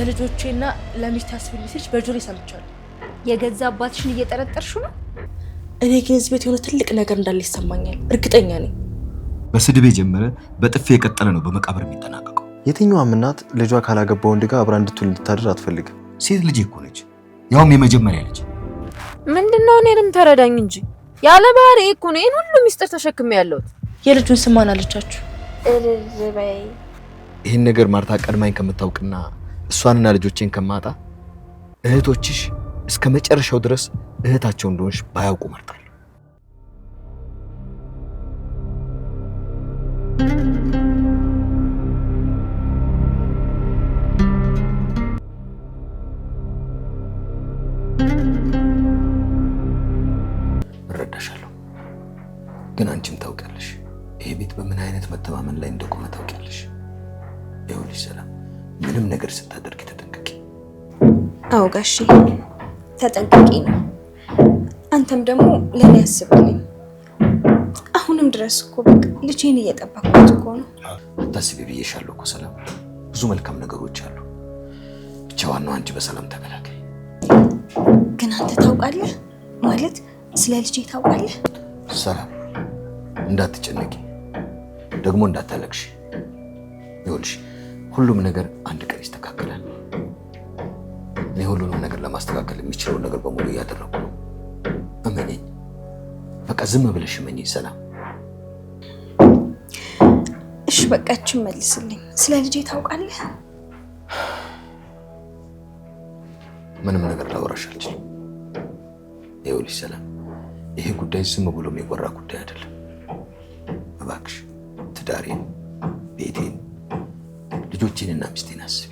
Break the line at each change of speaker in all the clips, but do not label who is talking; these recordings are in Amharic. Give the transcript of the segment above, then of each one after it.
ለልጆቼና ለሚስት አስብልኝ ሲልሽ በጆሮ ሰምቻለሁ።
የገዛ አባትሽን እየጠረጠርሽ ነው?
እኔ ግን እዚህ ቤት የሆነ ትልቅ ነገር እንዳለ ይሰማኛል። እርግጠኛ ነኝ።
በስድብ የጀመረ በጥፊ የቀጠለ ነው በመቃብር የሚጠናቀቀው።
የትኛውም እናት ልጇ ካላገባ ወንድ ጋር አብራ እንድትውል እንድታድር አትፈልግም።
ሴት ልጅ እኮ ነች፣ ያውም የመጀመሪያ ልጅ።
ምንድነው? እኔንም ተረዳኝ እንጂ ያለ ባህሪ እኮ ነው ይሄን ሁሉ ሚስጥር ተሸክሜ ያለሁት።
የልጁን ስም ማን አለቻችሁ?
እልልበይ።
ይህን ነገር ማርታ ቀድማኝ ከምታውቅና እሷንና ልጆቼን ከማጣ እህቶችሽ እስከ መጨረሻው ድረስ እህታቸው እንደሆንሽ ባያውቁ መርጣለሁ። እረዳሻለሁ፣ ግን አንቺም ታውቂያለሽ ይሄ ቤት በምን አይነት መተማመን ላይ እንደቆመ ታውቂያለሽ። ይኸውልሽ ሰላም፣ ምንም ነገር ስታደርጊ ተጠንቀቂ።
አዎ ጋሼ ተጠንቀቂ ነው። አንተም ደግሞ ለኔ ያስብልኝ። አሁንም ድረስ እኮ በቃ ልጄን እየጠበቅኩት እኮ ነው።
አታስቢ ብዬሻለሁ እኮ ሰላም፣ ብዙ መልካም ነገሮች አሉ። ብቻ ዋናው አንቺ በሰላም ተገላገይ።
ግን አንተ ታውቃለህ ማለት ስለ ልጄ ታውቃለህ?
ሰላም እንዳትጨነቂ፣ ደግሞ እንዳታለቅሽ። ይኸውልሽ ሁሉም ነገር አንድ ቀን ይስተካከላል። እኔ ሁሉንም ነገር ለማስተካከል የሚችለውን ነገር በሙሉ እያደረኩ ነው። እመኚኝ፣ በቃ ዝም ብለሽ እመኚኝ ሰላም።
እሺ በቃችን መልስልኝ። ስለ ልጄ ታውቃለህ?
ምንም ነገር ላወራሽ አልችልም። ይኸውልሽ ሰላም፣ ይሄ ጉዳይ ዝም ብሎ የሚወራ ጉዳይ አይደለም። እባክሽ ትዳሬን፣ ቤቴን፣ ልጆቼንና ሚስቴን አስቢ።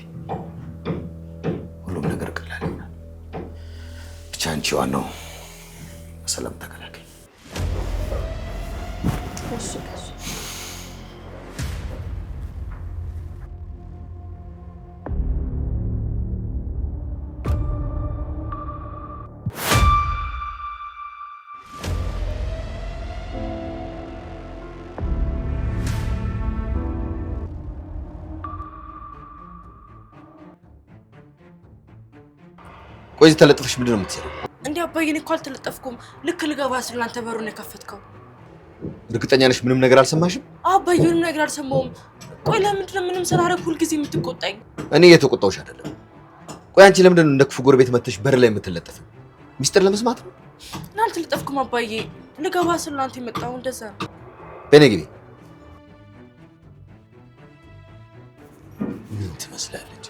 ሁሉም ነገር ቀላል ይሆናል። ብቻ አንቺ ዋናው በሰላም ተገላገይ።
እሺ ጋሼ።
ቆይ እዚህ ተለጥፈሽ ምንድን ነው የምትሰሪው?
እንዴ አባዬ፣ እኔ እኮ አልተለጠፍኩም። ልክ ልገባ ስል አንተ በሩን የከፈትከው።
እርግጠኛ ነሽ ምንም ነገር አልሰማሽም?
አባዬ ምንም ነገር አልሰማሁም። ቆይ ለምንድን ነው ምንም ስላደረግ ሁልጊዜ የምትቆጣኝ?
እኔ እየተቆጣሁሽ አይደለም። ቆይ አንቺ ለምንድን ነው እንደ ክፉ ጎረቤት መተሽ በር ላይ የምትለጠፊው? ሚስጥር ለመስማት ነው?
እና አልተለጠፍኩም አባዬ። ልገባ ስል አንተ የመጣው እንደዛ ነው።
በኔ ግቢ። ምን ትመስላለች?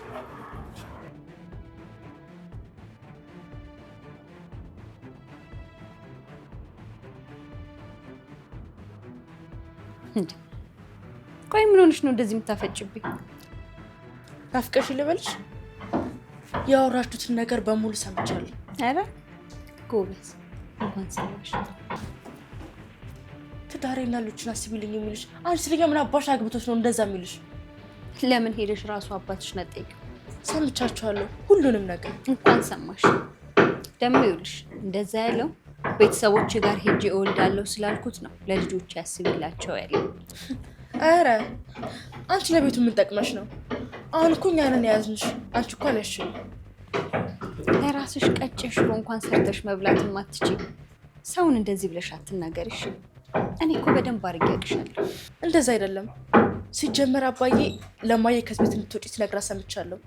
ቆይ ምን ሆነሽ ነው እንደዚህ የምታፈጭብኝ?
ናፍቀሽ ልበልሽ? ያወራችሁትን ነገር በሙሉ ሰምቻለሁ።
አረ ጎበዝ፣ እንኳን ሰማሽ።
ትዳሬና ልጆችን አስቢልኝ የሚልሽ አንቺ ስለኛ ምን አባሽ አግብቶሽ ነው እንደዛ የሚልሽ?
ለምን ሄደሽ ራሱ አባትሽን አትጠይቂው?
ሰምቻችኋለሁ ሁሉንም ነገር።
እንኳን ሰማሽ። ደግሞ ይኸውልሽ እንደዛ ያለው ቤተሰቦች ጋር ሄጄ እወልዳለሁ ስላልኩት ነው ለልጆች ያስብላቸው ያለው።
አረ አንቺ ለቤቱ ምን ጠቅመሽ ነው? አሁን እኮ እኛ ነን የያዝንሽ። አንቺ እኮ አለሽኝ።
ለራስሽ ቀጭን ሽሮ እንኳን ሰርተሽ መብላት ማትችይ ሰውን እንደዚህ ብለሽ አትናገሪሽ። እኔ እኮ በደንብ አድርጌ አውቅሻለሁ።
እንደዛ አይደለም። ሲጀመር አባዬ ለማየ ከዚህ ቤት እንድትወጪ ሲነግራ ሰምቻለሁ።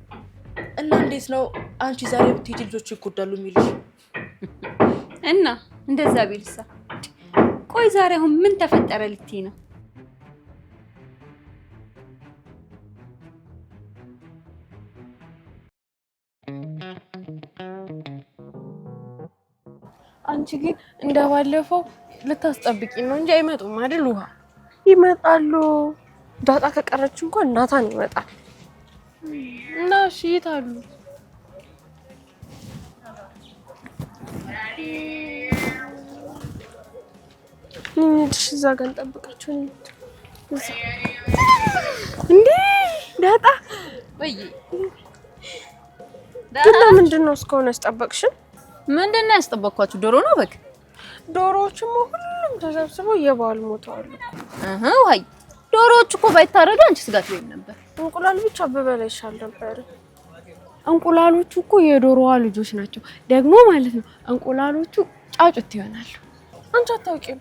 እና እንዴት ነው አንቺ ዛሬ ብትሄጂ ልጆቹ ይጎዳሉ የሚልሽ?
እና እንደዛ ቢልሳ ቆይ ዛሬ አሁን ምን ተፈጠረ ልትይ ነው?
አንቺ ግን እንደባለፈው ልታስጠብቂኝ ነው እንጂ አይመጡም አይደል? ውሃ ይመጣሉ። ዳጣ ከቀረች እንኳን ናታን ይመጣል። እና እሺ የት አሉ? እንዴሽ እዛ ጋር እንጠብቃቸው። እንዴ ዳጣ
ወይ
ግን ለምንድን ነው እስካሁን ያስጠበቅሽን?
ምንድን ነው ያስጠበቅኳችሁ? ዶሮ ነው በግ?
ዶሮዎችማ ሁሉም ተሰብስበው የበዓል ሞተዋል።
ዋይ ዶሮዎች እኮ ባይታረዱ አንቺ ስጋት ወይም ነበር።
እንቁላል ብቻ በበላ ይሻል ነበር። እንቁላሎቹ እኮ የዶሮዋ ልጆች ናቸው ደግሞ ማለት ነው። እንቁላሎቹ ጫጩት ይሆናሉ። አንቺ አታውቂም?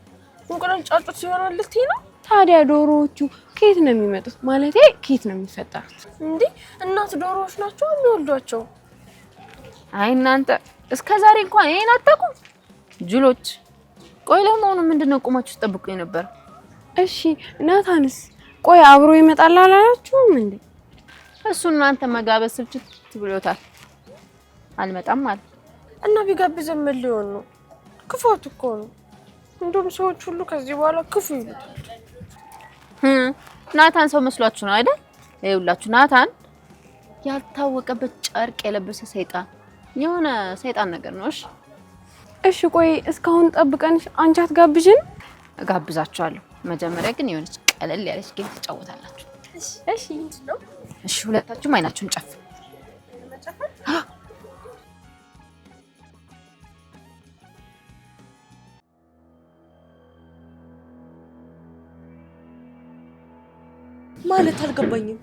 እንቁላል ጫጩት ይሆናል ልትይ ነው? ታዲያ ዶሮዎቹ ከየት ነው የሚመጡት? ማለቴ ከየት ነው የሚፈጠሩት? እንዴ እናት ዶሮዎች ናቸው የሚወልዷቸው።
አይ እናንተ እስከዛሬ እንኳን ይሄን አታውቁም ጅሎች። ቆይ ለመሆኑ ምንድነው ቁማችሁ ተጠብቁኝ ነበር?
እሺ ናታንስ ቆይ አብሮ ይመጣል አላላችሁም እንዴ?
እሱ እናንተ መጋበዝ ስልችት ብሎታል አልመጣም ማለት
እና ቢጋብዘን ምን ሊሆን ነው? ክፋቱ እኮ ነው። እንደውም ሰዎች ሁሉ ከዚህ በኋላ ክፉ ይሉታል።
ናታን ሰው መስሏችሁ ነው አይደል? ይኸውላችሁ ናታን ያልታወቀበት ጨርቅ የለበሰ ሰይጣን የሆነ ሰይጣን ነገር ነው።
እሺ ቆይ እስካሁን ጠብቀንሽ አንቺ አትጋብዥን?
እጋብዛችኋለሁ። መጀመሪያ ግን የሆነች ቀለል ያለች ጌም ትጫወታላችሁ።
እሺ ነው።
እሺ ሁለታችሁም አይናችሁን ጨፍ
ማለት አልገባኝም።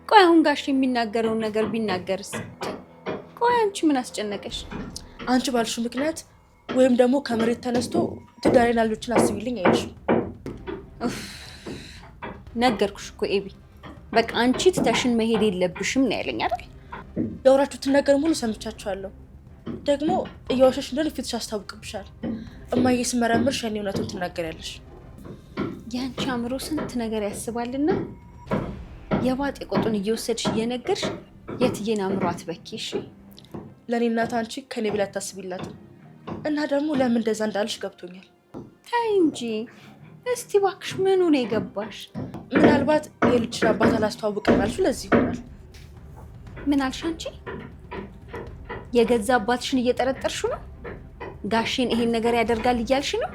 ቆይ አሁን ጋሽ የሚናገረውን ነገር ቢናገርስ? ቆይ አንቺ ምን አስጨነቀሽ?
አንቺ ባልሽው ምክንያት ወይም ደግሞ ከመሬት ተነስቶ ትዳሬን ልጆችን አስቢልኝ አይልሽም።
ነገርኩሽ እኮ ኤቢ፣ በቃ አንቺ ትተሽን መሄድ የለብሽም ነው ያለኝ አይደል?
ያወራችሁትን ነገር ሙሉ ሰምቻችኋለሁ። ደግሞ እያወሸሽ እንደሆነ ፊትሽ አስታውቅብሻል። እማዬ ስመረምርሽ ያኔ እውነቱን ትናገሪያለሽ።
ያንቺ አእምሮ ስንት ነገር ያስባልና የባጤ ቆጡን እየወሰድሽ እየነገርሽ የትዬን አእምሮ አትበኪ። እሺ
ለኔ እናት አንቺ ከኔ ብላ ታስቢላት እና ደግሞ ለምን እንደዛ እንዳልሽ ገብቶኛል።
ታይ እንጂ እስቲ እባክሽ ምኑ ነው የገባሽ?
ምናልባት የልጅሽን አባት አላስተዋውቅም ያልሽው ለዚህ ይሆናል።
ምን አልሽ አንቺ? የገዛ አባትሽን እየጠረጠርሽው ነው? ጋሼን ይሄን ነገር ያደርጋል እያልሽ ነው?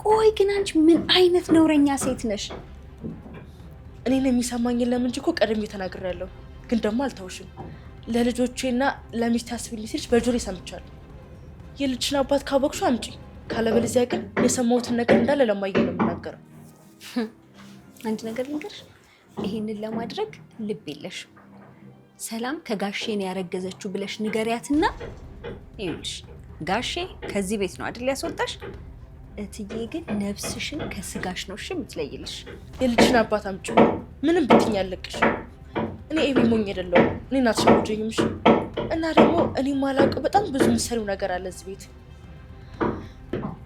ቆይ ግን አንቺ ምን አይነት ነውረኛ ሴት ነሽ?
እኔን የሚሰማኝ የለም እንጂ እኮ ቀድሜ ተናግሬያለሁ። ግን ደግሞ አልተውሽም። ለልጆቼና ለሚስት አስቢልኝ ሲልሽ በጆሮዬ ሰምቻለሁ። የልጅሽን አባት ካወቅሽው አምጪ፣ ካለበለዚያ ግን የሰማሁትን ነገር እንዳለ ለማየ ነው የምናገረው።
አንድ ነገር ልንገርሽ፣ ይሄንን ለማድረግ ልብ የለሽም። ሰላም ከጋሼን ያረገዘችው ብለሽ ንገሪያትና ይኸውልሽ ጋሼ ከዚህ ቤት ነው አይደል ያስወጣሽ? እትዬ ግን ነፍስሽን ከስጋሽ ነው እሺ የምትለይልሽ።
የልጅሽን አባት አምጪ፣ ምንም ብትኝ ያለቅሽ። እኔ ኤቢ ሞኝ አይደለሁም። እኔን አትሸውጂኝም እሺ? እና ደግሞ እኔ ማላውቀው በጣም ብዙ ምሰሪው ነገር አለ እዚህ ቤት።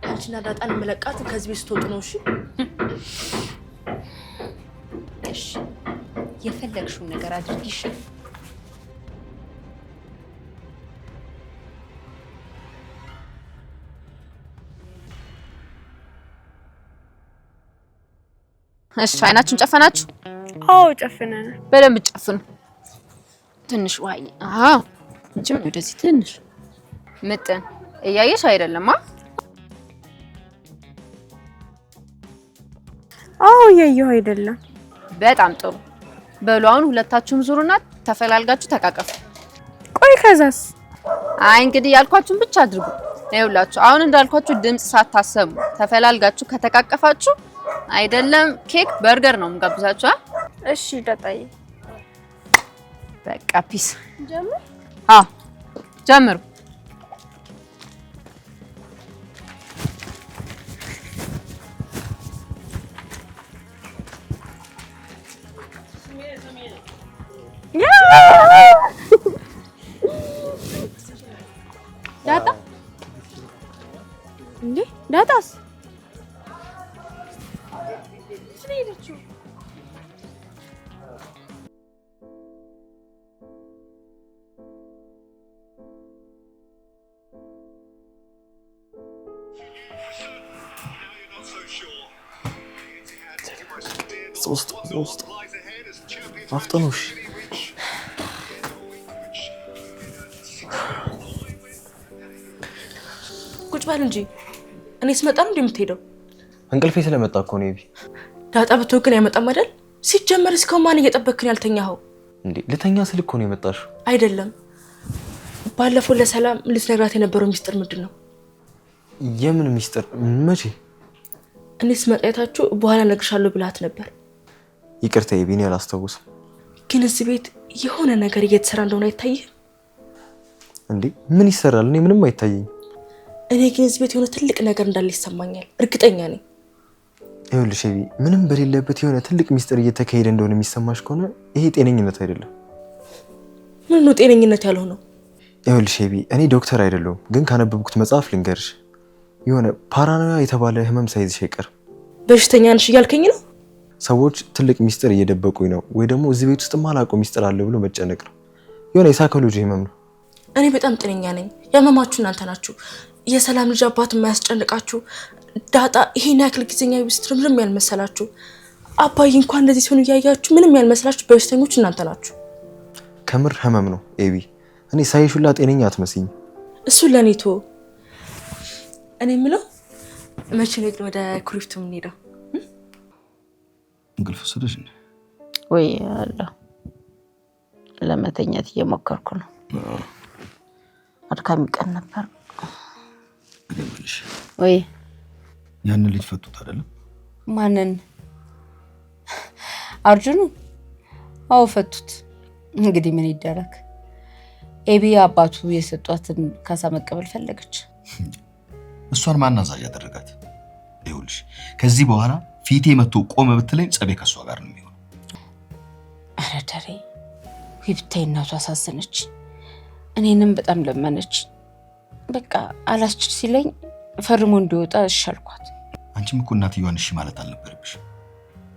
አንቺና ዳጣን መለቃት ከዚህ ቤት ስትወጡ ነው እሺ?
እሺ የፈለግሽውን ነገር አድርጊሽ።
እሺ አይናችሁን ጨፈናችሁ?
አዎ ጨፍነናል።
በደንብ ጨፍኑ። ትንሽ ዋይ እጅም ወደዚህ ትንሽ ምጥን እያየሽ አይደለም?
አዎ እያየሁ አይደለም።
በጣም ጥሩ። በሉ አሁን ሁለታችሁም ዙሩና ተፈላልጋችሁ ተቃቀፉ።
ቆይ ከዛስ?
አይ እንግዲህ ያልኳችሁን ብቻ አድርጉ። ይኸውላችሁ አሁን እንዳልኳችሁ ድምጽ ሳታሰሙ ተፈላልጋችሁ ከተቃቀፋችሁ አይደለም ኬክ በርገር ነው የምጋብዛችሁ።
እሺ ዳጣዬ
በቃ ፒስ
ጀምር።
ጀምሩ።
ዳጣ እንዴ ዳጣስ ስለሄደችው
ሶስት አፍጠኑሽ።
ቁጭ በል እንጂ እኔ ስመጣ ነው እንደምትሄደው?
እንቅልፌ ስለመጣ እኮ ነው።
ዳጣ ብትወክል አይመጣም አይደል? ሲጀመር እስካሁን ማን እየጠበክን ያልተኛኸው
እንዴ? ልተኛ ስል እኮ ነው የመጣሽው።
አይደለም ባለፈው ለሰላም ልትነግራት የነበረው ሚስጥር ምንድን ነው?
የምን ሚስጥር? መቼ?
እኔ ስመጣ የታችሁ በኋላ እነግርሻለሁ ብላት ነበር።
ይቅርታ ቢኒ አላስታውስም።
ግን እዚህ ቤት የሆነ ነገር እየተሰራ እንደሆነ አይታይህ
እንዴ? ምን ይሰራል? እኔ ምንም አይታየኝ።
እኔ ግን እዚህ ቤት የሆነ ትልቅ ነገር እንዳለ ይሰማኛል፣ እርግጠኛ ነኝ።
ይኸውልሽ ኤቢ፣ ምንም በሌለበት የሆነ ትልቅ ሚስጥር እየተካሄደ እንደሆነ የሚሰማሽ ከሆነ ይሄ ጤነኝነት አይደለም።
ምን ነው ጤነኝነት ያልሆነው?
ይኸውልሽ ኤቢ፣ እኔ ዶክተር አይደለሁም፣ ግን ካነበብኩት መጽሐፍ ልንገርሽ፣ የሆነ ፓራኖያ የተባለ ህመም ሳይዝሽ አይቀርም።
በሽተኛ ነሽ እያልከኝ ነው?
ሰዎች ትልቅ ሚስጥር እየደበቁኝ ነው ወይ ደግሞ እዚህ ቤት ውስጥ ማላውቀው ሚስጥር አለ ብሎ መጨነቅ ነው። የሆነ የሳይኮሎጂ ህመም ነው።
እኔ በጣም ጤነኛ ነኝ። ያመማችሁ እናንተ ናችሁ። የሰላም ልጅ አባት የማያስጨንቃችሁ ዳጣ ይሄን ያክል ጊዜኛ ቢስትር ምንም ያልመሰላችሁ አባዬ እንኳን እንደዚህ ሲሆን እያያችሁ ምንም ያልመሰላችሁ በሽተኞች እናንተ ናችሁ።
ከምር ህመም ነው ኤቢ። እኔ ሳይሹላ ጤነኛ አትመስይኝ።
እሱ ለኔቶ እኔ የምለው መቼ ነው ወደ ኩሪፍቱ የምንሄደው?
እንቅልፍ ወሰደሽ እንዴ?
ወይ አላ ለመተኛት እየሞከርኩ ነው። አድካሚ ቀን ነበር።
እኔ የምልሽ
ወይ
ያን ልጅ ፈቱት አይደለም?
ማንን? አርጁኑ? አዎ ፈቱት። እንግዲህ ምን ይደረግ። ኤቢ አባቱ የሰጧትን ካሳ መቀበል ፈለገች።
እሷን ማን አዛዥ ያደረጋት? ይኸውልሽ ከዚህ በኋላ ፊቴ መጥቶ ቆመ ብትለኝ ጸቤ ከሷ ጋር ነው የሚሆነው።
ኧረ ደሬ ብታይ እናቱ አሳዘነች። እኔንም በጣም ለመነች። በቃ አላስችል ሲለኝ ፈርሞ እንዲወጣ እሻልኳት።
አንቺም እኮ እናትየዋን እሺ ማለት አልነበረብሽ።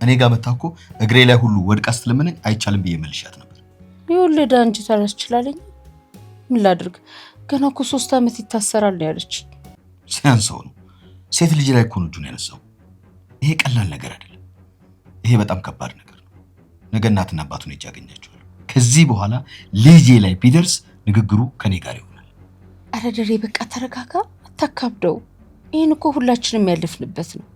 እኔ ጋር መታ እኮ እግሬ ላይ ሁሉ ወድቃ ስትለምነኝ አይቻልም ብዬ መልሻት ነበር።
የወለደ አንቺ ታላስችላለኝ። ምን ላድርግ? ገና እኮ 3 ዓመት ይታሰራል ነው ያለች።
ሲያንሰው ነው። ሴት ልጅ ላይ እኮ ነው እጁን ያነሳው። ይሄ ቀላል ነገር አይደለም። ይሄ በጣም ከባድ ነገር ነው። ነገ እናትና አባቱን እጅ ያገኛቸዋል። ከዚህ በኋላ ልጄ ላይ ቢደርስ ንግግሩ ከኔ ጋር ይሆናል።
አረ ደሬ በቃ ተረጋጋ፣ አታካብደው። ይህን እኮ ሁላችንም ያለፍንበት ነው።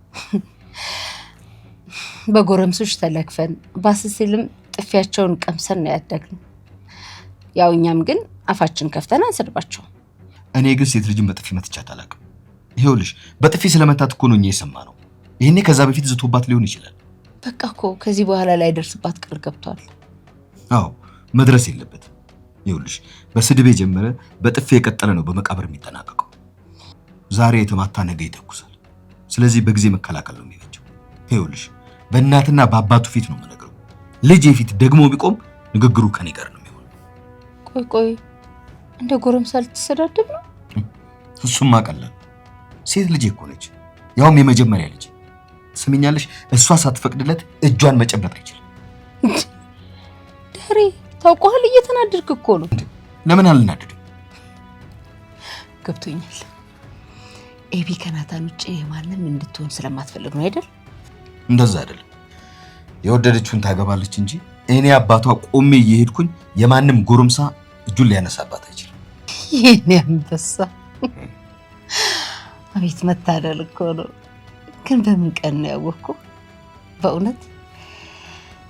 በጎረምሶች ተለክፈን ባስሲልም ጥፊያቸውን ቀምሰን ነው ያደግነው። ያው እኛም ግን አፋችን ከፍተን አንሰድባቸው።
እኔ ግን ሴት ልጅን በጥፊ መትቻት አላውቅም። ይኸውልሽ በጥፊ ስለመታት እኮ ነው እኛ የሰማነው። ይሄኔ ከዛ በፊት ዝቶባት ሊሆን ይችላል።
በቃ እኮ ከዚህ በኋላ ላይ ደርስባት ቃል ገብቷል።
አዎ መድረስ የለበት። ይኸውልሽ በስድብ የጀመረ በጥፊ የቀጠለ ነው በመቃብር የሚጠናቀቀው። ዛሬ የተማታ ነገ ይተኩሳል። ስለዚህ በጊዜ መከላከል ነው የሚበጀው። ይኸውልሽ በእናትና በአባቱ ፊት ነው የምነግረው። ልጄ ፊት ደግሞ ቢቆም ንግግሩ ከኔ ጋር ነው የሚሆነው።
ቆይ እንደ ጎረምሳ ልትሰዳደብ ነው?
እሱማ ቀላል። ሴት ልጅ እኮ ነች፣ ያውም የመጀመሪያ ልጅ። ስሚኛለሽ እሷ ሳትፈቅድለት እጇን መጨበጥ አይችልም።
ዳሬ ታውቀዋል፣ እየተናደድክ እኮ ነው።
ለምን አልናደድም?
ገብቶኛል። ኤቢ ከናታን ውጭ ማንም እንድትሆን ስለማትፈልግ ነው አይደል?
እንደዛ አይደለም። የወደደችውን ታገባለች እንጂ እኔ አባቷ ቆሜ እየሄድኩኝ የማንም ጎረምሳ እጁን ሊያነሳባት አይችልም።
ይሄን አንበሳ አቤት መታደል እኮ ነው። ግን በምን ቀን ነው ያወቅኩ? በእውነት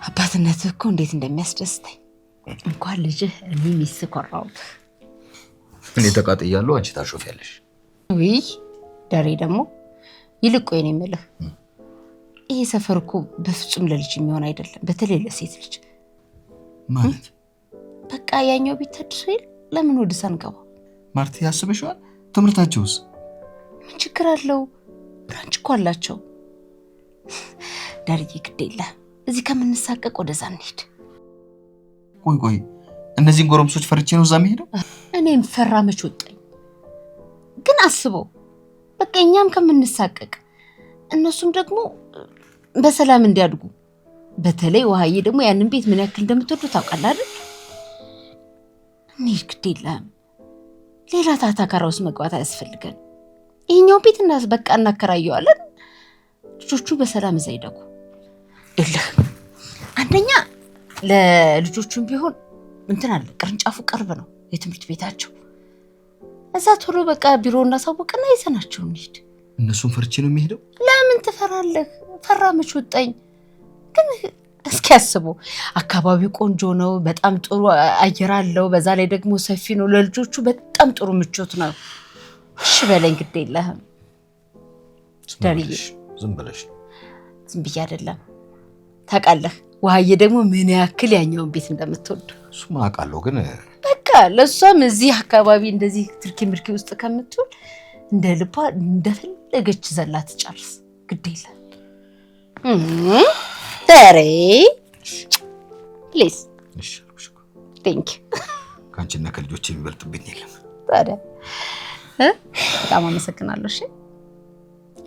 አባትነትህ እኮ እንዴት እንደሚያስደስተኝ። እንኳን ልጅህ እኔ ሚስት ኮራሁት።
እኔ ተቃጥያለሁ፣ አንቺ ታሾፊያለሽ።
ውይ ዳሬ ደግሞ ይልቅ ቆይ ነው የምልህ፣ ይሄ ሰፈር እኮ በፍጹም ለልጅ የሚሆን አይደለም፣ በተለይ ለሴት ልጅ
ማለት።
በቃ ያኛው ቤት ተድሬል ለምን ወደ ሳንገባ?
ማርቲ ያስበሽዋል? ትምህርታቸውስ
ምን ችግር አለው? ብራንች እኮ አላቸው። ዳርዬ ግድ የለህም፣ እዚህ ከምንሳቀቅ ወደዛ እንሂድ።
ቆይ እነዚህን ጎረምሶች ፈርቼ ነው እዛ የምሄደው?
እኔን ፈራ መች ወጣኝ? ግን አስበው፣ በቃ እኛም ከምንሳቀቅ እነሱም ደግሞ በሰላም እንዲያድጉ። በተለይ ውሃዬ ደግሞ ያንን ቤት ምን ያክል እንደምትወዱ ታውቃለህ አይደል? እንሂድ፣ ግድ የለህም። ሌላ ታታካራ ውስጥ መግባት አያስፈልገን። ይሄኛው ቤት በቃ እናከራየዋለን። ልጆቹ በሰላም እዛ ይደጉ። ይልህ አንደኛ ለልጆቹም ቢሆን እንትን አለ፣ ቅርንጫፉ ቅርብ ነው የትምህርት ቤታቸው። እዛ ቶሎ በቃ ቢሮ እናሳውቅና ይዘናቸው እንሂድ።
እነሱን ፈርቼ ነው የሚሄደው?
ለምን ትፈራለህ? ፈራ መች ወጣኝ። ግን እስኪ አስበው፣ አካባቢው ቆንጆ ነው፣ በጣም ጥሩ አየር አለው። በዛ ላይ ደግሞ ሰፊ ነው። ለልጆቹ በጣም ጥሩ ምቾት ነው። እሺ በለኝ፣ ግድ የለህም ዳርዬ።
ዝም ብለሽ?
ዝም ብዬ አይደለም። ታውቃለህ ውሃዬ ደግሞ ምን ያክል ያኛውን ቤት እንደምትወድ።
እሱማ አውቃለሁ፣ ግን
በቃ ለሷም እዚህ አካባቢ እንደዚህ ትርኪ ምርኪ ውስጥ ከምትውል እንደ ልቧ እንደፈለገች ዘላ ትጨርስ። ግድ የለም ተሬ ፕሊዝ።
እሺ
ቴንክ ዩ።
ካንቺና ከልጆቼ የሚበልጥብኝ የለም።
ታዲያ በጣም አመሰግናለሁ። እሺ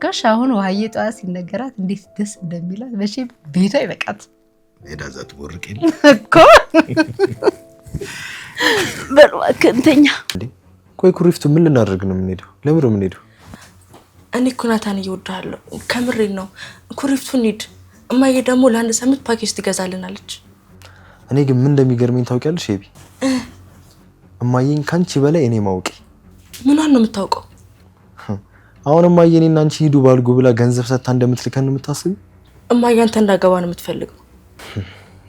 ጋሽ አሁን ውሃዬ ጠዋት ሲነገራት እንዴት ደስ እንደሚላት መቼም ቤቷ ይበቃት
ሄዳ ዛት ወርቅ
እኮ በልዋከንተኛ።
ቆይ ኩሪፍቱ ምን ልናደርግ ነው የምንሄደው? ለምን ነው የምንሄደው?
እኔ እኮ ናታን እየወዳለሁ ከምሬን ነው። ኩሪፍቱ እንሂድ። እማዬ ደግሞ ለአንድ ሳምንት ፓኬጅ ትገዛልናለች።
እኔ ግን ምን እንደሚገርመኝ ታውቂያለሽ ኤቢ? እማዬን ካንቺ በላይ እኔ ማውቄ።
ምኗን ነው የምታውቀው?
አሁን እማዬ እኔና አንቺ ሂዱ ባልጉ ብላ ገንዘብ ሰጥታ እንደምትልከን ነው የምታስቢው?
እማዬ አንተ እንዳገባ ነው የምትፈልገው?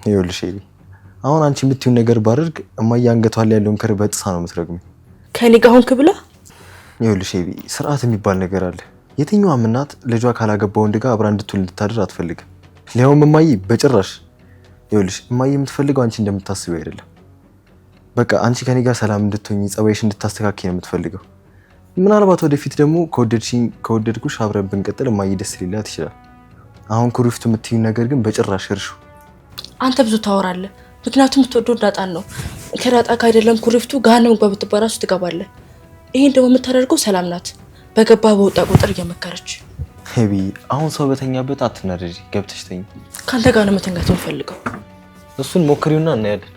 ይኸውልሽ ኤቢ፣ አሁን አንቺ የምትይውን ነገር ባደርግ እማዬ አንገቷ ላይ ያለውን ከር በጥሳ ነው የምትረግመኝ። ከኔ ጋር ሆንክ ብላ? ይኸውልሽ ኤቢ፣ ስርዓት የሚባል ነገር አለ። የትኛዋም እናት ልጇ ካላገባ ወንድ ጋር አብራ እንድትውል እንድታድር አትፈልግም። ሊያውም እማዬ በጭራሽ። ይኸውልሽ እማዬ የምትፈልገው አንቺ እንደምታስቢው አይደለም። በቃ አንቺ ከኔ ጋር ሰላም እንድትሆኚ ጸባይሽ እንድታስተካክይ ነው የምትፈልገው። ምናልባት ወደፊት ደግሞ ከወደድኩሽ አብረን ብንቀጥል እማዬ ደስ ሊላት ይችላል። አሁን ኩሪፍቱ የምትይኝ ነገር ግን በጭራሽ እርሹ።
አንተ ብዙ ታወራለህ። ምክንያቱም የምትወደው ዳጣን ነው። ከዳጣ ጋር አይደለም ኩሪፍቱ ጋነው በብትባራሱ ትገባለህ። ይሄን ደግሞ የምታደርገው ሰላም ናት። በገባ በወጣ ቁጥር እየመከረች።
ሄቢ አሁን ሰው በተኛበት አትናደጂ፣ ገብተሽ ተኝ።
ካንተ ጋር ነው መተኛት የምፈልገው።
እሱን ሞክሪውና እናያለን።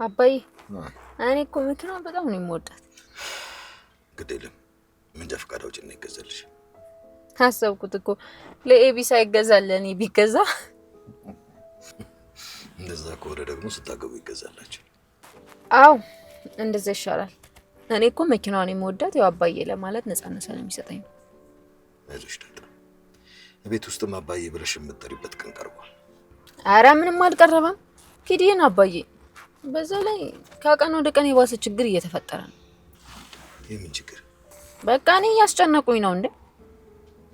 አባዬ እኔ እኮ መኪናው በጣም ነው የምወዳት።
ግድ የለም መንጃ ፈቃድ አውጪና ይገዛልሽ።
አሰብኩት እኮ ለኤቢ ሳይገዛል ለኔ ቢገዛ።
እንደዛ ከሆነ ደግሞ ስታገቡ ይገዛላችሁ።
አው እንደዛ ይሻላል። እኔ እኮ መኪናውን የምወዳት ያው አባዬ ለማለት ነፃነት ስለሚሰጠኝ ነው።
አይዞሽ ዳጣ፣ ቤት ውስጥም አባዬ ብለሽ የምትጠሪበት ቀን ቀርቧል።
ኧረ ምንም አልቀረበም። ኪዲን አባዬ በዛ ላይ ከቀን ወደ ቀን የባሰ ችግር እየተፈጠረ ነው።
የምን ችግር?
በቃ እኔ ያስጨነቁኝ ነው እንዴ።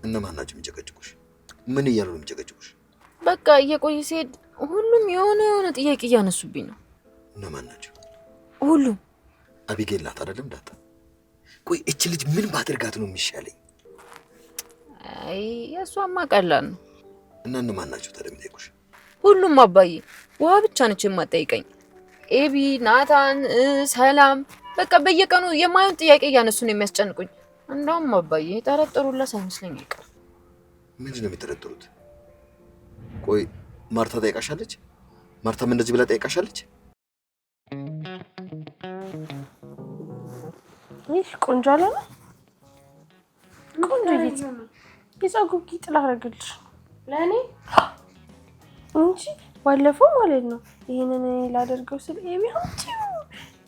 እነማን ናቸው የሚጨቀጭቁሽ? ምን እያሉ ነው የሚጨቀጭቁሽ?
በቃ እየቆየ ሲሄድ ሁሉም የሆነ ጥያቄ እያነሱብኝ ነው።
እነማን ናቸው?
ሁሉም
አቢጌል ናት አይደለም ዳጣ? ቆይ እቺ ልጅ ምን ባደርጋት ነው የሚሻለኝ?
አይ የሷማ ቀላል ነው።
እና እነማን ናቸው ታዲያ የሚጠይቁሽ?
ሁሉም አባዬ። ውሃ ብቻ ነች የማጠይቀኝ። ኤቢ፣ ናታን፣ ሰላም በቃ በየቀኑ የማይሆን ጥያቄ እያነሱ ነው የሚያስጨንቁኝ። እንደውም አባዬ የጠረጠሩላት አይመስለኝ አይቀር።
ምንድን ነው የሚጠረጥሩት? ቆይ ማርታ ጠይቃሻለች? ማርታም እንደዚህ ብላ ጠይቃሻለች?
ይህ ቆንጆ አለ። ቆንጆ ይት የፀጉር ጌጥ ላደርግልሽ ለእኔ እንጂ ባለፈው ማለት ነው ይሄንን ላደርገው ስል ኤቢ አንቺ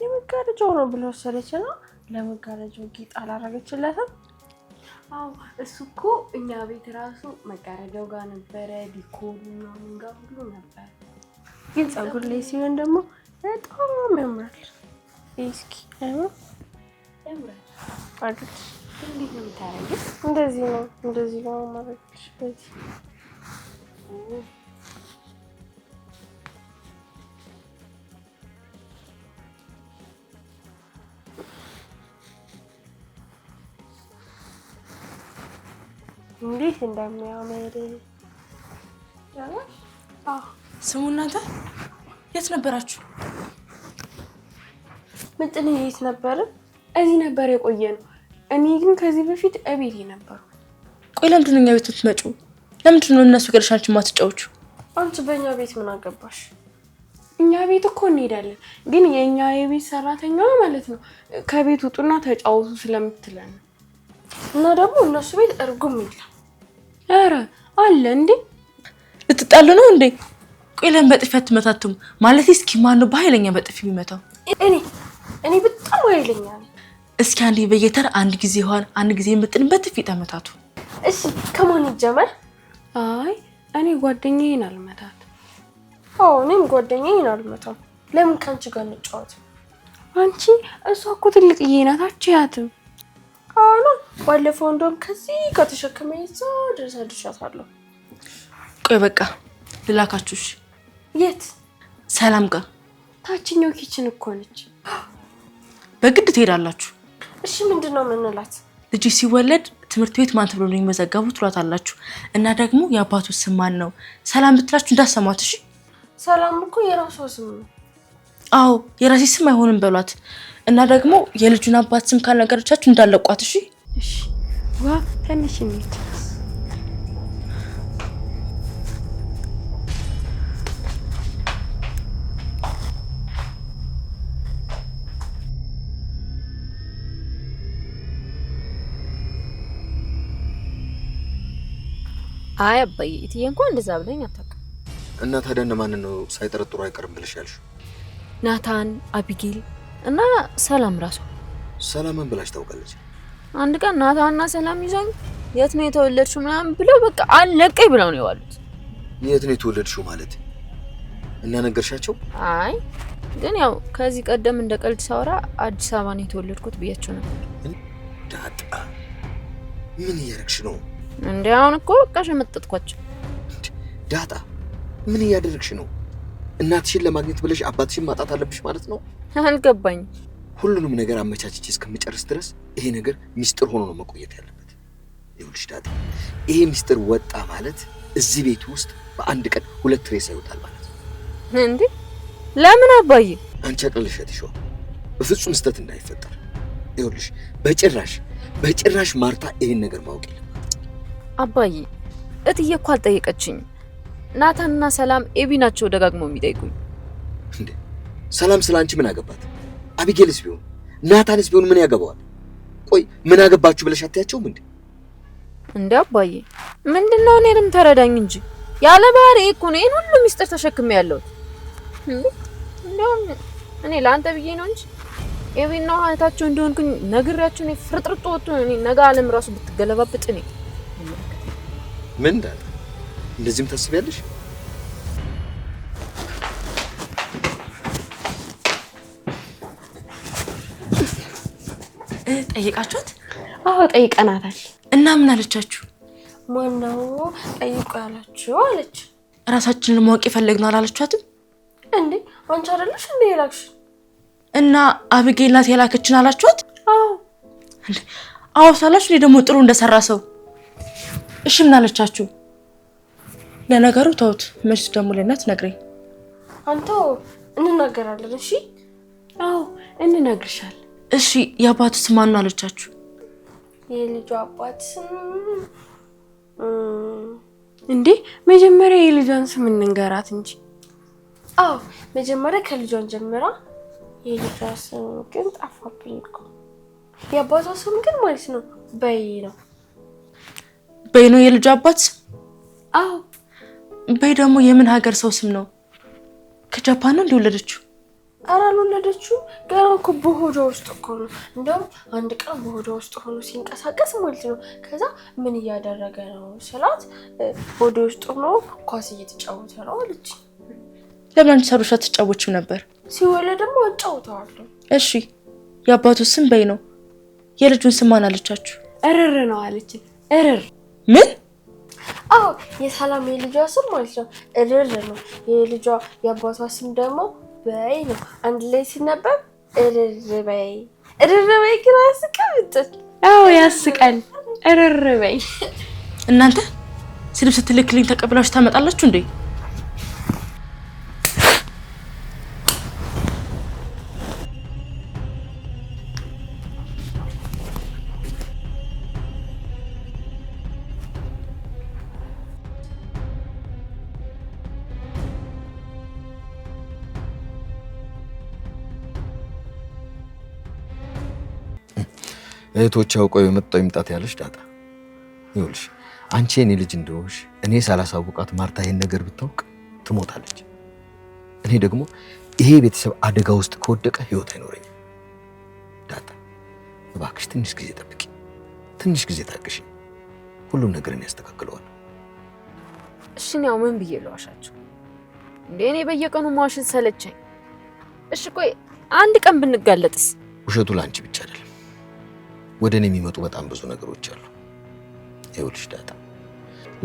የመጋረጃው ነው ብሎ ወሰደችና ለመጋረጃው ጌጥ አላረገችለትም።
አዎ እሱ እኮ እኛ ቤት ራሱ መጋረጃው ጋር ነበረ፣ ዲኮሩ ምናምን ጋር ሁሉ ነበር።
ግን ፀጉር ላይ ሲሆን ደግሞ በጣም ያምራል። እስኪ
ያምራል
አይደል?
እንዴት ነው የምታረጊው?
እንደዚህ ነው ማረግሽ። በዚህ እንዴት እንደሚያምር
ስሙ። እናንተ የት ነበራችሁ?
ምንጥኔ የት ነበር? እዚህ ነበር የቆየነው። እኔ ግን ከዚህ በፊት እቤቴ ነበርኩ።
ቆይ ለምንድን ነው እኛ ቤት የምትመጪው? ለምንድን ነው እነሱ ጋር አንቺ የማትጫወቹ?
አንቺ በእኛ ቤት ምን አገባሽ? እኛ ቤት እኮ እንሄዳለን፣ ግን የእኛ የቤት ሰራተኛዋ ማለት ነው ከቤት ውጡና ተጫወቱ ስለምትለን ነው። እና ደግሞ እነሱ ቤት እርጉም የለም። ኧረ አለ እንዴ?
ልትጣሉ ነው እንዴ? ቆይ ለምን በጥፊ አትመታቱም? ማለት እስኪ ማን ነው በኃይለኛ በጥፊ የሚመታው?
እኔ በጣም ኃይለኛ ነኝ።
እስኪ አንዴ በየተር አንድ ጊዜ ሆን አንድ ጊዜ ምጥን በጥፊ ተመታቱ።
እሺ ከማን ይጀመር? አይ እኔ ጓደኛዬን አልመታት። እኔም ጓደኛዬን አልመታም። ለምን ካንቺ ጋር እንጫወት? አንቺ እሷ እኮ ትልቅዬ ናት፣ አትያትም። አሁን ባለፈው እንደውም ከዚህ ከተሸከመኝ እዛ ድረስ አድርሻታለሁ።
ቆይ በቃ ልላካችሁሽ።
የት?
ሰላም ጋር
ታችኛው ኪችን እኮ ነች።
በግድ ትሄዳላችሁ?
እሺ ምንድነው የምንላት?
ልጅ ሲወለድ ትምህርት ቤት ማን ተብሎ ነው የሚመዘገቡ ትሏታላችሁ። እና ደግሞ የአባቱ ስም ማን ነው? ሰላም ብትላችሁ እንዳሰማት። እሺ
ሰላም እኮ የራሷ ስም ነው።
አዎ የራሴ ስም አይሆንም በሏት። እና ደግሞ የልጁን አባት ስም ካልነገረቻችሁ እንዳለቋት። እሺ
እሺ። ዋ ትንሽ እንሂድ።
አይ አባዬ እትዬ እንኳን እንደዛ ብለኝ አታውቅም።
እና ታዲያ እነማንን ነው ሳይጠረጥሩ አይቀርም ብለሽ ያልሽው?
ናታን፣ አቢጌል እና ሰላም ራሷ።
ሰላምን ብላሽ ታውቃለች?
አንድ ቀን ናታንና ሰላም ይዘኝ የት ነው የተወለድሽው ምናምን ብለው በቃ አለቀኝ ብለው ነው የዋሉት።
የት ነው የተወለድሽው ማለት እና ነገርሻቸው?
አይ ግን ያው ከዚህ ቀደም እንደ ቀልድ ሳወራ አዲስ አበባ ነው የተወለድኩት ብያቸው ነበር።
ዳጣ ምን እያደረግሽ ነው?
እንዴ አሁን እኮ በቃ ሸመጠጥኳቸው።
ዳጣ ምን እያደረግሽ ነው? እናትሽን ለማግኘት ብለሽ አባትሽን ማጣት አለብሽ ማለት ነው?
አልገባኝም።
ሁሉንም ነገር አመቻችቼ እስከምጨርስ ድረስ ይሄ ነገር ሚስጥር ሆኖ ነው መቆየት ያለበት። ይኸውልሽ ዳጣ፣ ይሄ ሚስጥር ወጣ ማለት እዚህ ቤት ውስጥ በአንድ ቀን 2 ሬሳ ይወጣል ማለት ነው።
እንዴ ለምን አባዬ?
አንቺ አቅልለሽው በፍጹም ስህተት እንዳይፈጠር። ይኸውልሽ በጭራሽ ማርታ ይሄን ነገር ማወቅ የለም።
አባዬ እትዬ እኮ አልጠየቀችኝም። ናታንና ሰላም ኤቢ ናቸው ደጋግመው የሚጠይቁኝ።
እንዴ ሰላም ስላንቺ ምን አገባት? አቢጌልስ ቢሆን ናታንስ ቢሆን ምን ያገባዋል? ቆይ ምን አገባችሁ ብለሽ አትያቸውም እንዴ?
እንዴ አባዬ ምንድነው? እኔንም ተረዳኝ እንጂ ያለ ባህሪ እኮ ነው ይሄን ሁሉ ሚስጥር ተሸክሜ ያለሁት። እንደውም እኔ ለአንተ ብዬ ነው እንጂ ኤቢና እህታቸው እንደሆንኩኝ ነግሬያቸው ነው ፍርጥርጥ ወጥቶ እኔ ነገ ዓለም ራሱ ብትገለባብጥ እኔ
ምን ዳጣ እንደዚህም ታስቢያለሽ?
ጠይቃችኋት?
አዎ ጠይቀናታል።
እና ምን አለቻችሁ?
ማነው ጠይቁ ያላችሁ አለች።
ራሳችንን ማወቅ የፈለግነው አላለቻትም
እንዴ? አንቺ አይደለሽ እንዴ የላክሽ?
እና አቢጌል ናት የላከችን አላችኋት?
አዎ
እንዴ አዎ ሳላችሁ እኔ ደግሞ ጥሩ እንደሰራ ሰው። እሺ ምን አለቻችሁ? ለነገሩ ተውት፣ መች ደግሞ ለእናት ነግረኝ።
አንተው እንናገራለን። እሺ አዎ እንነግርሻለን።
እሺ የአባቱ ስም ማን ነው አለቻችሁ?
የልጇ አባት ስም እንዴ መጀመሪያ የልጇን ስም እንንገራት እንጂ። አዎ መጀመሪያ ከልጇን ጀምራ የልጇ ስም ግን ጠፋብኝ እኮ። የአባቷ ስም ግን ማለት ነው በይ ነው።
በይ ነው የልጇ አባት ስም?
አዎ
በይ ደግሞ የምን ሀገር ሰው ስም ነው? ከጃፓን ነው እንደወለደችው?
ኧረ አልወለደችውም። ገና እኮ በሆዷ ውስጥ እኮ ነው። እንደውም አንድ ቀን በሆዷ ውስጥ ሆኖ ሲንቀሳቀስ ማለት ነው። ከዛ ምን እያደረገ ነው ስላት ሆዷ ውስጥ ሆኖ ኳስ እየተጫወተ ነው አለች።
ለምን አንቺ ሰሩሻ ትጫወችም ነበር?
ሲወለድ ደግሞ አጫውተዋለሁ።
እሺ የአባቱ ስም በይ ነው። የልጁን ስም ማን አለቻችሁ?
እርር ነው አለች። እርር
ምን?
አዎ የሰላም የልጇ ስም ማለት ነው እርር ነው። የልጇ የአባቷ ስም ደግሞ በይ ነው። አንድ ላይ ሲነበብ እርር በይ። እርር በይ ግን ያስቀምጥ። አዎ ያስቃል። እርር በይ።
እናንተ ስልብ ስትልክልኝ ተቀብላችሁ ታመጣላችሁ እንዴ?
እህቶች አውቀው የመጣው ይምጣት ያለሽ ዳጣ፣ ይኸውልሽ አንቺ የኔ ልጅ እንደሆንሽ እኔ ሳላሳውቃት ማርታ ይሄን ነገር ብታውቅ ትሞታለች። እኔ ደግሞ ይሄ ቤተሰብ አደጋ ውስጥ ከወደቀ ህይወት አይኖረኝም። ዳጣ እባክሽ ትንሽ ጊዜ ጠብቂ፣ ትንሽ ጊዜ ታገሺ። ሁሉም ነገር እኔ ያስተካክለዋል።
እሺ ነው ምን ብዬ ለዋሻቸው እንዴ? እኔ በየቀኑ ማዋሸት ሰለቸኝ። እሺ ቆይ አንድ ቀን ብንጋለጥስ?
ውሸቱ ላንቺ ብቻ አይደለም፣ ወደ እኔ የሚመጡ በጣም ብዙ ነገሮች አሉ። ይኸውልሽ ዳጣ፣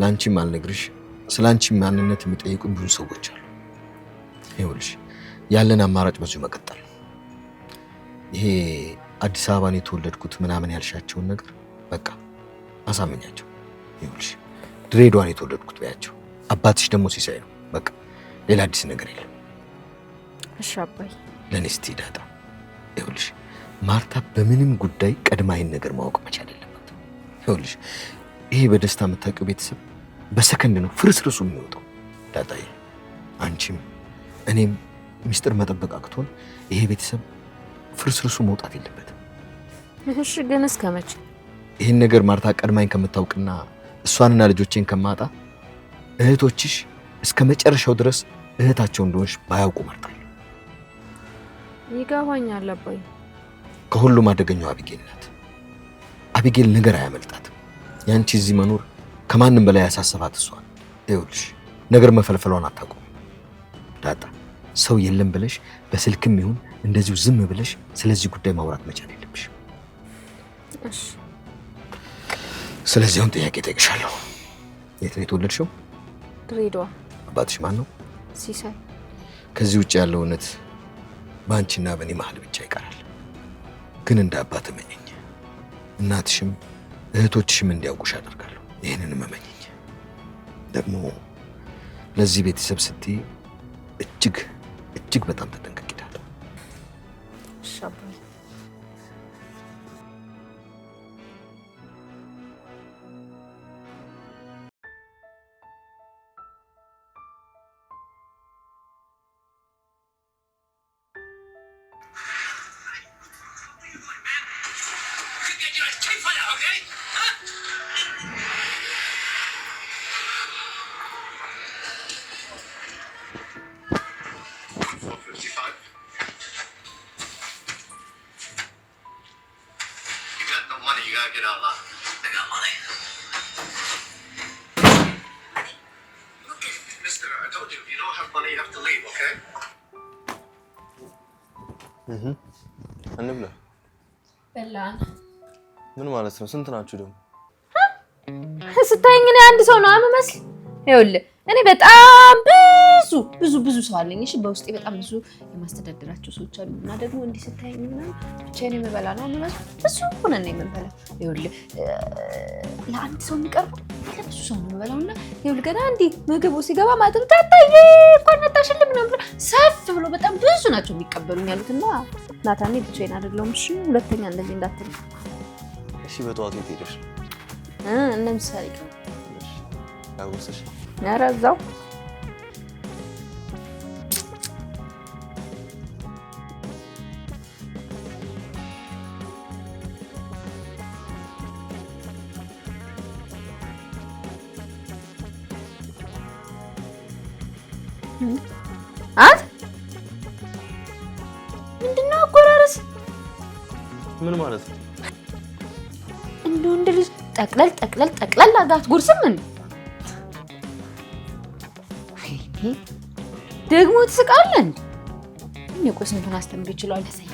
ላንቺም አልነግርሽ ስላንቺ ማንነት የሚጠይቁኝ ብዙ ሰዎች አሉ። ይኸውልሽ ያለን አማራጭ በዚሁ መቀጠል። ይሄ አዲስ አበባን የተወለድኩት ምናምን ያልሻቸውን ነገር በቃ አሳመኛቸው። ይኸውልሽ ድሬዳዋን የተወለድኩት በያቸው። አባትሽ ደግሞ ሲሳይ ነው። በቃ ሌላ አዲስ ነገር የለም።
እሺ አባይ።
ለኔ እስቲ ዳጣ፣ ይኸውልሽ ማርታ በምንም ጉዳይ ቀድማ ይሄን ነገር ማወቅ መቻል የለባትም። ይኸውልሽ ይሄ በደስታ የምታውቂው ቤተሰብ በሰከንድ ነው ፍርስርሱ የሚወጣው። ዳጣዬ አንቺም እኔም ሚስጥር መጠበቅ አቅቶን ይሄ ቤተሰብ ፍርስርሱ መውጣት የለበትም።
እሺ ግን እስከ መቼ?
ይሄን ነገር ማርታ ቀድማኝ ከምታውቅና እሷንና ልጆቼን ከማጣ እህቶችሽ እስከ መጨረሻው ድረስ እህታቸው እንደሆንሽ ባያውቁ መርጣለሁ።
ይገባኛል አባይ።
ከሁሉም አደገኛው አቢጌል ናት። አቢጌል ነገር አያመልጣትም። ያንቺ እዚህ መኖር ከማንም በላይ ያሳሰባት እሷ። ይኸውልሽ ነገር መፈልፈሏን አታውቁም ዳጣ። ሰው የለም ብለሽ በስልክም ይሁን እንደዚሁ ዝም ብለሽ ስለዚህ ጉዳይ ማውራት መቻል የለብሽ።
እሺ
ስለዚህ አሁን ጥያቄ ጠይቅሻለሁ። የት ነው የተወለድሽው?
ድሬዳዋ።
አባትሽ ማን ነው?
ሲሳይ።
ከዚህ ውጭ ያለው እውነት በአንቺና በእኔ መሀል ብቻ ይቀራል። ግን እንደ አባት እመኚኝ። እናትሽም እህቶችሽም እንዲያውቁሽ አደርጋለሁ። ይህንን እመኚኝ። ደግሞ ለዚህ ቤተሰብ ስትይ እጅግ እጅግ በጣም ተጠንቀቂዳለሁ።
እሺ አባይ።
እንብላ።
በላን።
ምን ማለት ነው? ስንት ናችሁ ደግሞ?
ስታይኝ እኔ አንድ ሰው ነው የምመስል? ይኸውልህ እኔ በጣም ብዙ ሰው አለኝ። እሺ በውስጤ በጣም ብዙ የማስተዳደራቸው ሰዎች አሉ። እና ደግሞ እንዲህ ስታይኝ ምናምን ብቻዬን የምበላ ነው የምመስል? እሱ ሆነን ነው የምንበላው። ይኸውልህ ለአንድ ሰው የሚቀርበው ለብዙ ሰው ነው የምበላው። እና ይኸውልህ ገና እንዲህ ምግቡ ሲገባ ማለት ነው ታጣዬ እንኳን መጣሽልኝ ምናምን ብሎ ሰፍ ብሎ በጣም ብዙ ናቸው የሚቀበሉኝ ያሉት። እና ናታኔ ብቻዬን አይደለሁም። እሺ ሁለተኛ እንደዚህ እንዳትል።
እሺ በጠዋቱ የት ሄደሽ?
እነ ምሳሌ
ያጎሰሽ?
ኧረ እዛው አንተ ምንድነው አቆራረስ?
ምን ማለት ነው?
እንደው እንደ ልጅ ጠቅለል አጋት ጉርስም እንዴ ደግሞ ትስቃለህ እንዴ? እኔ እኮ ስንቱን አስተምር ይችላል ለሰኛ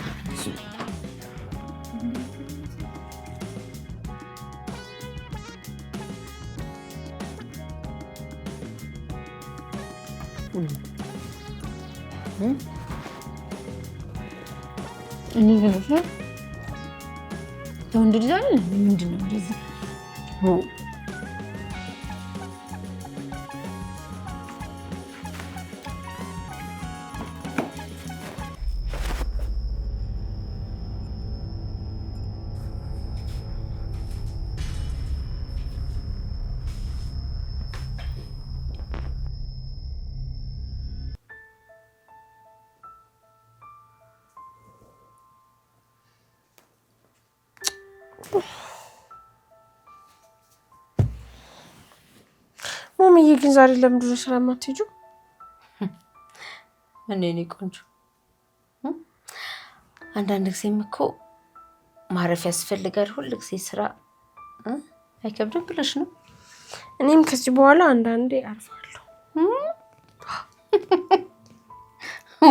እኔ ግን ተወንድ ልጅ አይደል? ምንድን ነው እንደዚህ?
ማሚዬ ግን ዛሬ ለምንድን ነው ስራ የማትሄጂው?
እኔ ቆንጆ አንዳንድ ጊዜም እኮ ማረፍ ያስፈልጋል። ሁሉ ጊዜ ስራ አይከብድም ብለሽ ነው?
እኔም ከዚህ በኋላ አንዳንዴ አርፋለሁ።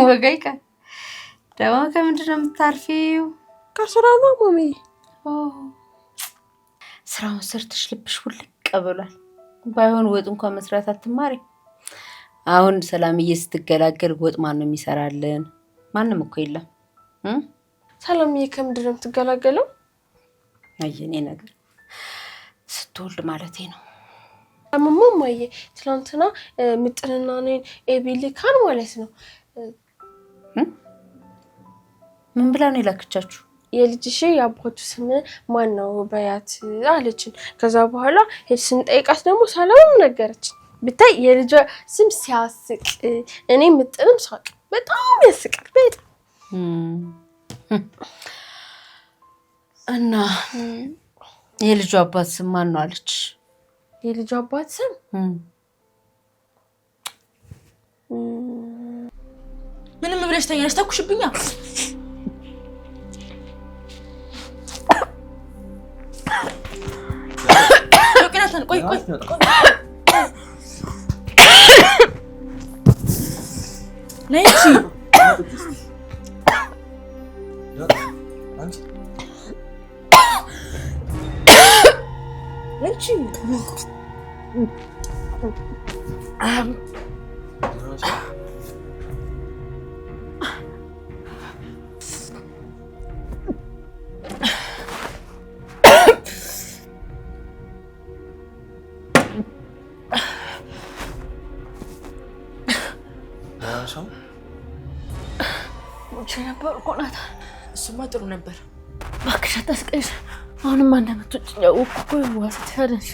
ወጋይካ ደግሞ ከምንድን ነው የምታርፊው?
ከስራ ነው ማሚ።
ስራውን ሰርተሽ ልብሽ ውልቅ ብሏል። ባይሆን ወጥ እንኳን መስራት አትማሪ? አሁን ሰላምዬ ስትገላገል ወጥ ማን ነው የሚሰራልን? ማንም እኮ የለም።
ሰላምዬ ከምንድን ነው የምትገላገለው?
አየኔ ነገር ስትወልድ ማለቴ ነው።
ማማዬ ትናንትና ምጥንና ነኝ ኤቢሊካን ማለት ነው።
ምን ብላ ነው የላከቻችሁ?
የልጅሽ የአባቱ ስም ማን ነው በያት አለችን። ከዛ በኋላ ሄድ ስንጠይቃት ደግሞ ሰላም ነገረችን። ብታይ የልጇ ስም ሲያስቅ፣ እኔ ምጥንም ሳቅ። በጣም ያስቃል በጣም።
እና የልጇ አባት ስም ማን ነው አለች?
የልጇ አባት ስም
ምንም ብለሽ ተኛሽ? ተኩሽብኛ። ቆይ ነይቺ
ነበር እኮ ናት።
እሱማ ጥሩ ነበር።
እባክሽ አታስቀይሽ። አሁንም አንደመቶች ያውቁ እኮ ዋስት ያለሽ።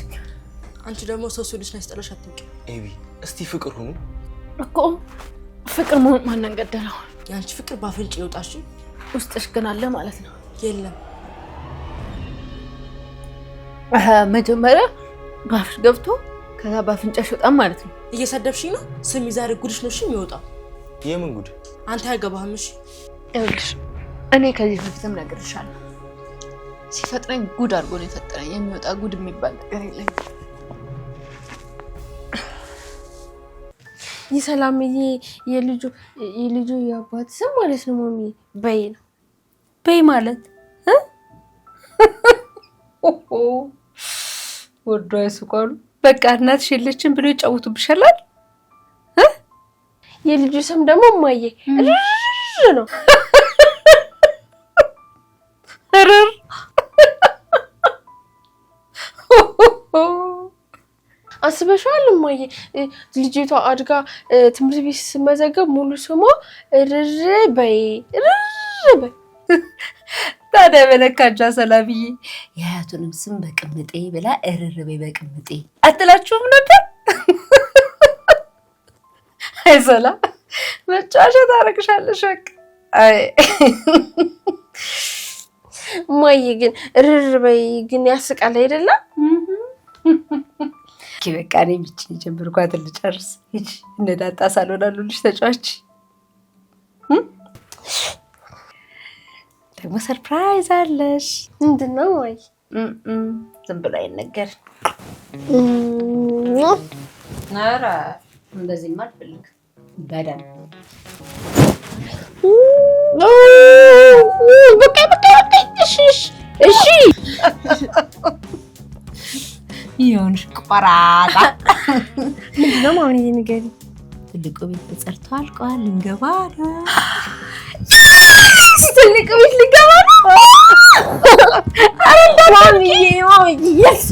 አንቺ ደግሞ ሰው ልጅ ነሽ ጠለሽ አትንቂ።
ኤቢ እስቲ ፍቅር ሁኑ
እኮ ፍቅር መሆን ማንን ገደለው?
ያንቺ ፍቅር ባፍንጭ ይወጣሽ፣
ውስጥሽ ግን አለ ማለት ነው።
የለም
መጀመሪያ ባፍሽ ገብቶ ከዛ ባፍንጫሽ ይወጣ ማለት ነው።
እየሰደብሽኝ ነው። ስሚ ዛሬ ጉድሽ ነው እሺ የሚወጣው።
የምን ጉድ?
አንተ አይገባህም። እሺ
ይኸውልሽ እኔ ከዚህ በፊትም ነግሬሻለሁ። ሲፈጥረኝ ጉድ አድርጎ ነው የፈጠረኝ። የሚወጣ ጉድ የሚባል ነገር የለኝም።
የሰላምዬ የልጁ የአባት ስም ማለት ነው ማሚ በይ ነው።
በይ ማለት ወዶ አይስቋሉ። በቃ እናትሽ የለችም ብሎ ይጫወቱብሻል።
የልጁ ስም ደግሞ ማዬ ነው። አስበሻል ማዬ? ልጅቷ አድጋ ትምህርት ቤት ስትመዘገብ ሙሉ ስሟ ርርበይ።
ታዲያ በለካጃ ሰላምዬ የአያቱንም ስም በቅምጤ ብላ እርርበይ በቅምጤ አትላችሁም ነበር? አይ ሰላም መጫወቻ ታረግሻለሽ። አይ
ማዬ ግን ርርበይ ግን ያስቃል አይደለም?
በቃ እኔ ብቻ ጀምርኳት ልጨርስ። እሺ እንደዳጣ ሳልሆን አሉልሽ ተጫዋች። ደግሞ ሰርፕራይዝ አለሽ።
ምንድን ነው ማዬ?
ዝም ብሎ አይነገር። ኧረ እንደዚህማ አልፈልግም። በደንብ
በቃ እሺ
ይሁንሽ ቆራጣ።
ምንድን ነው ማሚ ንገሪ?
ትልቁ ቤት ተሰርቶ አልቋል። ልንገባ ነው።
ትልቁ ቤት ልንገባ ነው። አረ ማሚ yes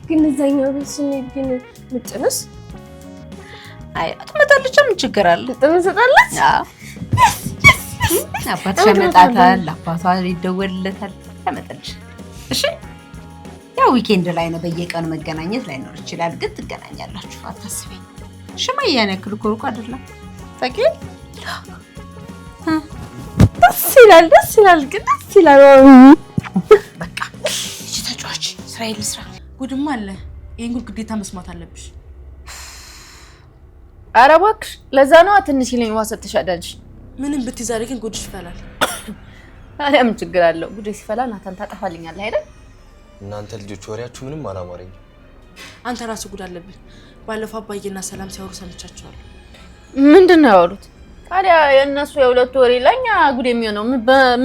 ግን እዛኛው ቤት ስንሄድ ግን ምጥንስ
አይ አትመጣለች። ምን ችግር አለ?
ትመጣለች።
አባትሽ ያመጣታል። አባቷ ይደወልለታል። ያመጣልሽ። እሺ ያው ዊኬንድ ላይ ነው። በየቀኑ መገናኘት ላይኖር ይችላል፣ ግን ትገናኛላችሁ። አታስቢ። ሽማዬ ያን ያክል እኮ ሩቅ አይደለም። ታውቂው?
ደስ ይላል ግን ደስ ይላል።
በቃ እሺ ተጫዋች ስራ ይልስራ።
ጉድማ አለ። ይሄን ጉድ ግዴታ መስማት አለብሽ።
ኧረ እባክሽ ለዛ ነው ትንሽ ይለኝ ውሃ ሰጥተሽ አዳንሽ።
ምንም ብትይ ዛሬ ግን ጉድሽ ይፈላል።
ታዲያ ምን ችግር አለው? ጉዴ ሲፈላ ናታን ታጠፋልኛለህ አይደል?
እናንተ ልጆች ወሬያችሁ ምንም አላማረኝ።
አንተ ራስህ ጉድ አለብህ። ባለፈው አባዬና ሰላም ሲያወሩ ሰምቻቸዋለሁ።
ምንድን ነው ያወሩት? ታዲያ የእነሱ የሁለቱ ወሬ ለኛ ጉድ የሚሆነው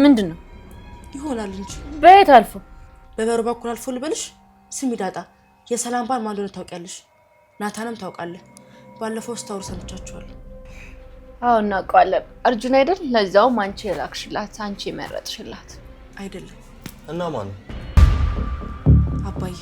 ምንድን ነው?
ይሆናል እንጂ
በየት አልፎ?
በበሩ በኩል አልፎ ልበልሽ? ስሚ ዳጣ፣ የሰላም ባል ማን እንደሆነ ታውቂያለሽ? ናታንም ታውቃለህ። ባለፈው ስታወሩ ሰምቻቸዋለሁ።
አዎ እናውቀዋለን። አርጁን አይደል? ለዛውም አንቺ የላክሽላት አንቺ የመረጥሽላት
አይደለም።
እና ማን ነው?
አባዬ